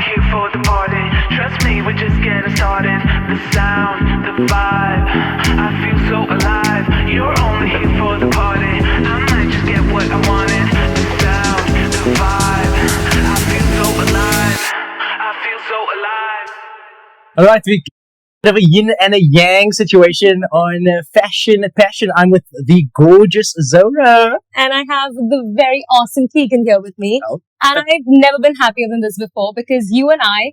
here for the party. Trust me, we're just getting started. The sound, the vibe, I feel so alive. You're only here for the party. I might just get what I wanted. The sound, the vibe, I feel so alive. I feel so alive. All right, we have a yin and a yang situation on FashionPassion. I'm with the gorgeous Zohra. And I have the very awesome Keegan here with me. Oh. And I've never been happier than this before because you and I,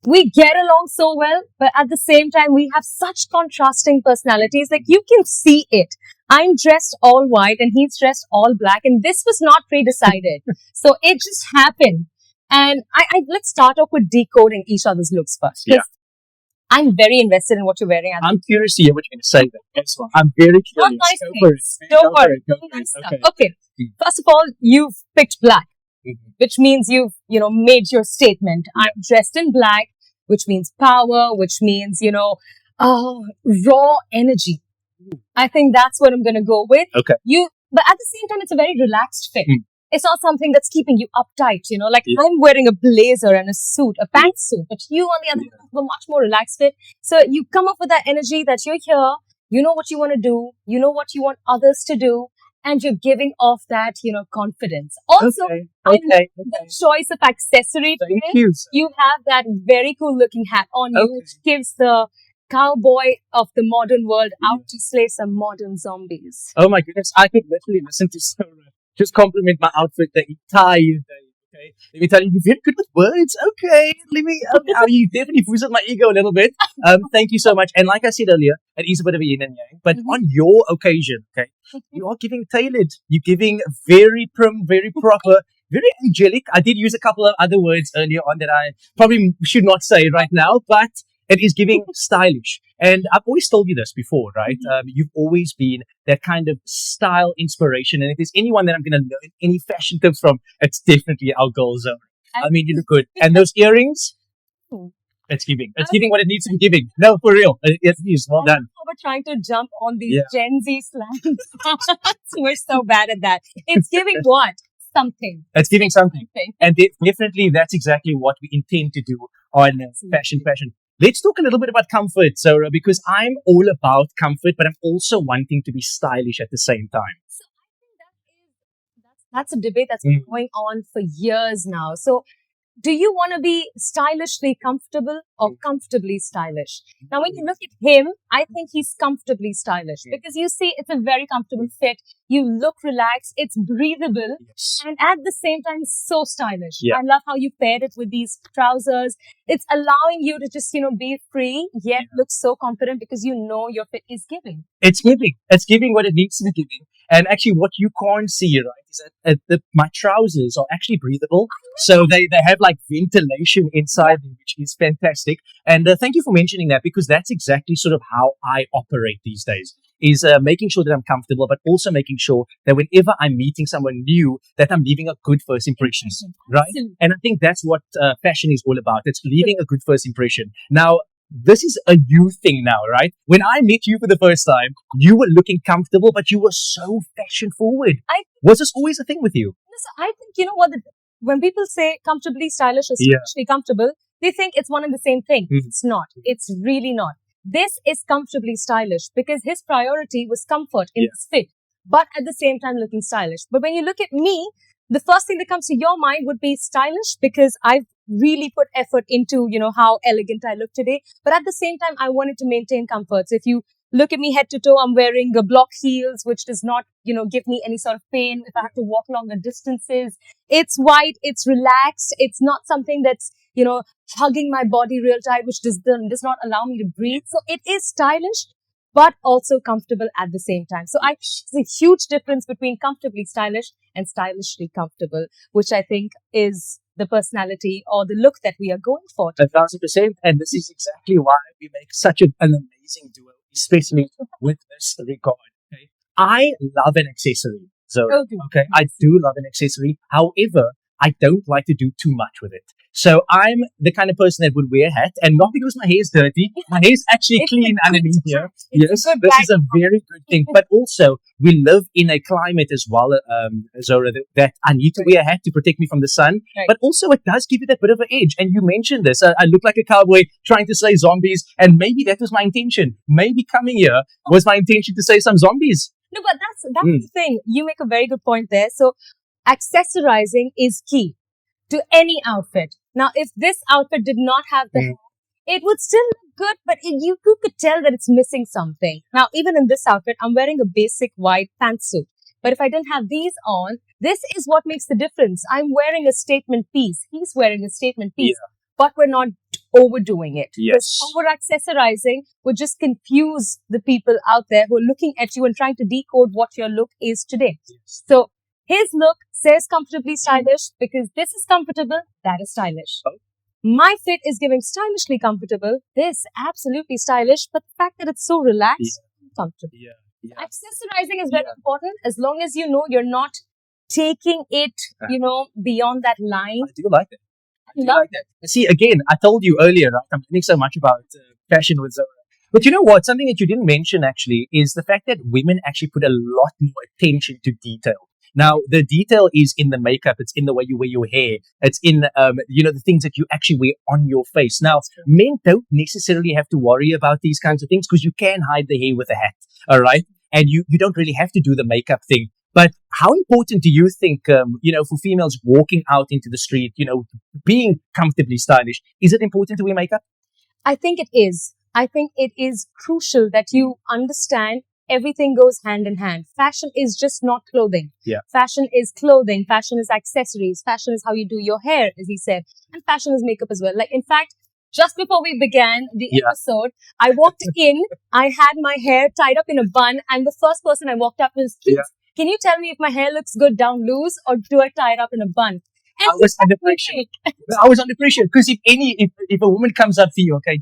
we get along so well, but at the same time, we have such contrasting personalities. Like you can see it. I'm dressed all white and he's dressed all black. And this was not pre-decided. So it just happened. And let's start off with decoding each other's looks first. Yeah. I'm very invested in what you're wearing. I'm curious to hear what you're going to say then. Yes, well, I'm very curious. One nice Go for it. Don't Go for worry. it. Go for it. Okay. Okay. First of all, you've picked black, Mhm. which means you've, made your statement. I'm dressed in black, which means power, which means, raw energy. I think that's what I'm going to go with. Okay. But at the same time, it's a very relaxed fit. Mm. It's not something that's keeping you uptight, like Yeah. I'm wearing a blazer and a suit, a pantsuit, but you on the other hand have a much more relaxed fit. So you come up with that energy that you're here, you know what you want to do, you know what you want others to do, and you're giving off that, confidence. Also, Okay. the choice of accessory Thank today, you. you have that very cool looking hat on you, Okay. which gives the cowboy of the modern world out to slay some modern zombies. Oh my goodness, I could literally listen to Zohra just compliment my outfit the entire day. Okay, let me tell you, you're very good with words. Okay, you definitely boosted my ego a little bit. Thank you so much. And like I said earlier, it is a bit of a yin and yang, but on your occasion, okay, you are giving tailored. You're giving very prim, very proper, very angelic. I did use a couple of other words earlier on that I probably should not say right now, but it is giving stylish. And I've always told you this before, right? You've always been that kind of style inspiration. And if there's anyone that I'm going to learn any fashion tips from, it's definitely our girl Zohra. I mean, you look good. And those earrings, it's giving. It's giving what it needs to be giving. No, for real. It is. Well done. We're trying to jump on these Gen Z slang. We're so bad at that. It's giving what? Something. It's giving something. And definitely that's exactly what we intend to do on FashionPassion. Let's talk a little bit about comfort, Zohra, because I'm all about comfort, but I'm also wanting to be stylish at the same time. So I think that's a debate that's been going on for years now. So do you want to be stylishly comfortable or comfortably stylish? Now, when you look at him, I think he's comfortably stylish because you see it's a very comfortable fit. You look relaxed. It's breathable. Yes. And at the same time, so stylish. Yeah. I love how you paired it with these trousers. It's allowing you to just, be free, yet look so confident because your fit is giving. It's giving. It's giving what it needs to be giving. And actually what you can't see, right, is that my trousers are actually breathable. So they have like ventilation inside them, which is fantastic. And thank you for mentioning that because that's exactly sort of how I operate these days. Is making sure that I'm comfortable, but also making sure that whenever I'm meeting someone new, that I'm leaving a good first impression, right? And I think that's what fashion is all about. It's leaving a good first impression. Now, this is a you thing now, right? When I met you for the first time, you were looking comfortable, but you were so fashion forward. Was this always a thing with you? I think, when people say comfortably stylish or stylishly comfortable, they think it's one and the same thing. It's not. It's really not. This is comfortably stylish because his priority was comfort in his fit, but at the same time looking stylish. But when you look at me, the first thing that comes to your mind would be stylish because I've really put effort into, how elegant I look today. But at the same time, I wanted to maintain comfort. So if you look at me head to toe, I'm wearing block heels, which does not, give me any sort of pain if I have to walk longer distances. It's white. It's relaxed. It's not something that's, hugging my body real tight, which does not allow me to breathe. So it is stylish, but also comfortable at the same time. So I think there's a huge difference between comfortably stylish and stylishly comfortable, which I think is the personality or the look that we are going for. 1,000%. And this is exactly why we make such an amazing duo, especially with this regard. Okay, I love an accessory, Zohra. Okay, I do love an accessory. However, I don't like to do too much with it. So I'm the kind of person that would wear a hat, and not because my hair is dirty. My hair is actually clean underneath here. Yes, this is a very good thing. But also, we live in a climate as well, Zohra, that I need to wear a hat to protect me from the sun. Right. But also, it does give you that bit of an edge. And you mentioned this. I look like a cowboy trying to slay zombies, and maybe that was my intention. Maybe coming here was my intention to slay some zombies. No, but that's the thing. You make a very good point there. So accessorizing is key to any outfit. Now, if this outfit did not have the hair, it would still look good, but you could tell that it's missing something. Now, even in this outfit, I'm wearing a basic white pantsuit. But if I didn't have these on, this is what makes the difference. I'm wearing a statement piece. He's wearing a statement piece. Yeah. But we're not overdoing it. Yes. Over accessorizing would just confuse the people out there who are looking at you and trying to decode what your look is today. Yes. So his look says comfortably stylish because this is comfortable, that is stylish. Oh. My fit is giving stylishly comfortable, this absolutely stylish, but the fact that it's so relaxed, comfortable. Yeah. Accessorizing is very important as long as you know you're not taking it, beyond that line. I do like that. Like that. See, again, I told you earlier, right? I'm learning so much about fashion with Zohra. But you know what? Something that you didn't mention actually is the fact that women actually put a lot more attention to detail. Now, the detail is in the makeup. It's in the way you wear your hair. It's in, the things that you actually wear on your face. Now, men don't necessarily have to worry about these kinds of things because you can hide the hair with a hat. All right. And you don't really have to do the makeup thing. But how important do you think, for females walking out into the street, being comfortably stylish, is it important to wear makeup? I think it is. I think it is crucial that you understand everything goes hand in hand. Fashion is just not clothing. Yeah. Fashion is clothing. Fashion is accessories. Fashion is how you do your hair, as he said. And fashion is makeup as well. Like, in fact, just before we began the episode, I walked in, I had my hair tied up in a bun, and the first person I walked up was, can you tell me if my hair looks good down loose or do I tie it up in a bun? And I was under pressure. I was under pressure because if a woman comes up to you, okay,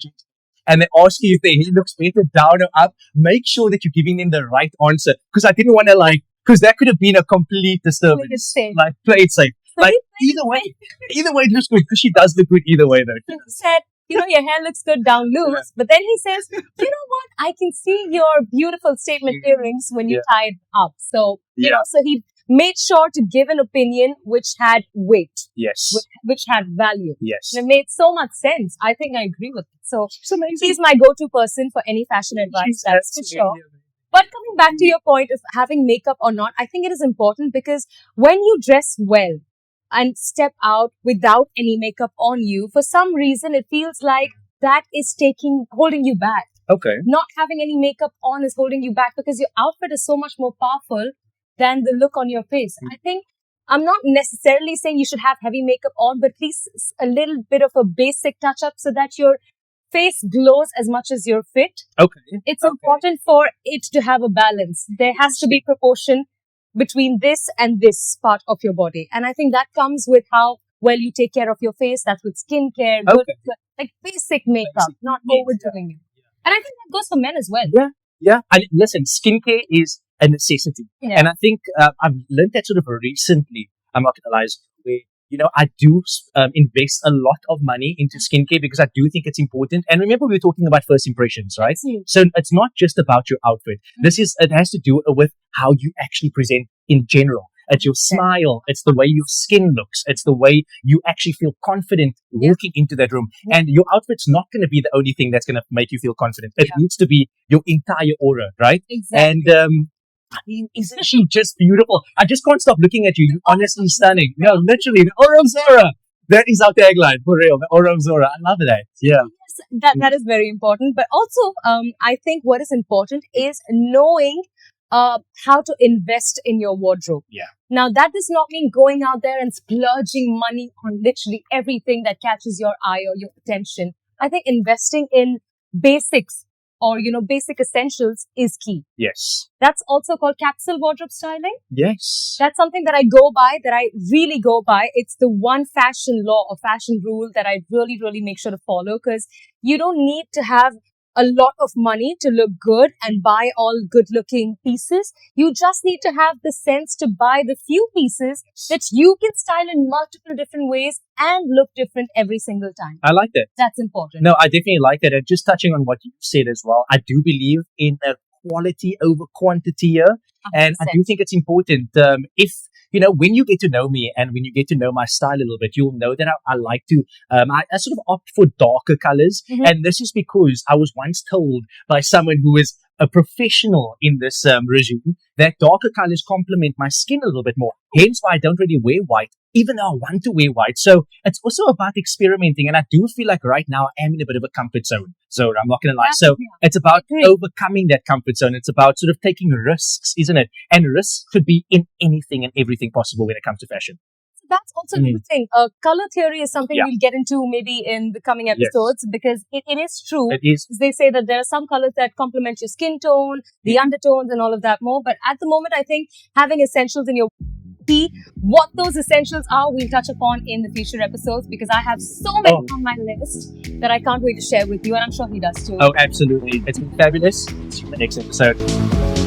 and they ask you if their hair looks better down or up, make sure that you're giving them the right answer. Because I didn't want to because that could have been a complete disturbance. Like, play it safe. So like, either way it looks good because she does look good either way though. He said, your hair looks good down loose. But then he says, you know what? I can see your beautiful statement earrings when you tie it up. So, so he made sure to give an opinion which had weight. Yes. Which had value. Yes. And it made so much sense. I think I agree with it. So, it's amazing. He's my go-to person for any fashion advice, that's for sure. But coming back to your point of having makeup or not, I think it is important because when you dress well and step out without any makeup on you, for some reason it feels like that is holding you back. Okay. Not having any makeup on is holding you back because your outfit is so much more powerful than the look on your face. I think I'm not necessarily saying you should have heavy makeup on, but at least a little bit of a basic touch up so that your face glows as much as your fit. Okay. It's important for it to have a balance. There has to be proportion between this and this part of your body. And I think that comes with how well you take care of your face. That's with skincare, like basic makeup, not overdoing it. And I think that goes for men as well. Yeah. And listen, skincare is a necessity. Yeah. And I think I've learned that sort of recently. I'm not going to lie, where I do invest a lot of money into skincare because I do think it's important. And remember, we were talking about first impressions, right? So it's not just about your outfit. It has to do with how you actually present in general. It's your smile. It's the way your skin looks. It's the way you actually feel confident walking into that room. And your outfit's not going to be the only thing that's going to make you feel confident. It needs to be your entire aura, right? Exactly. And I mean, isn't she just beautiful? I just can't stop looking at you. You're honestly stunning. No, literally, the aura of Zohra. That is our tagline, for real. The aura of Zohra. I love that. Yeah. Yes, that is very important. But also, I think what is important is knowing how to invest in your wardrobe. Yeah. Now, that does not mean going out there and splurging money on literally everything that catches your eye or your attention. I think investing in basics or, basic essentials is key. Yes. That's also called capsule wardrobe styling. Yes. That's something that I go by, that I really go by. It's the one fashion law or fashion rule that I really, really make sure to follow because you don't need to have a lot of money to look good and buy all good looking pieces. You just need to have the sense to buy the few pieces that you can style in multiple different ways and look different every single time. I like that. That's important. No, I definitely like that. And just touching on what you said as well, I do believe in a quality over quantity here. 100%. And I do think it's important. If, when you get to know me and when you get to know my style a little bit, you'll know that I like to, I sort of opt for darker colors. Mm-hmm. And this is because I was once told by someone who is a professional in this regime that darker colors complement my skin a little bit more. Hence why I don't really wear white, even though I want to wear white. So it's also about experimenting. And I do feel like right now I am in a bit of a comfort zone. So I'm not going to lie. So it's about overcoming that comfort zone. It's about sort of taking risks, isn't it? And risks could be in anything and everything possible when it comes to fashion. That's also the thing. Color theory is something we'll get into maybe in the coming episodes because it is true. It is. They say that there are some colors that complement your skin tone, the undertones and all of that more. But at the moment, I think having essentials in your what those essentials are, we'll touch upon in the future episodes because I have so many on my list that I can't wait to share with you and I'm sure he does too. Oh, absolutely. It's been fabulous. See you in the next episode.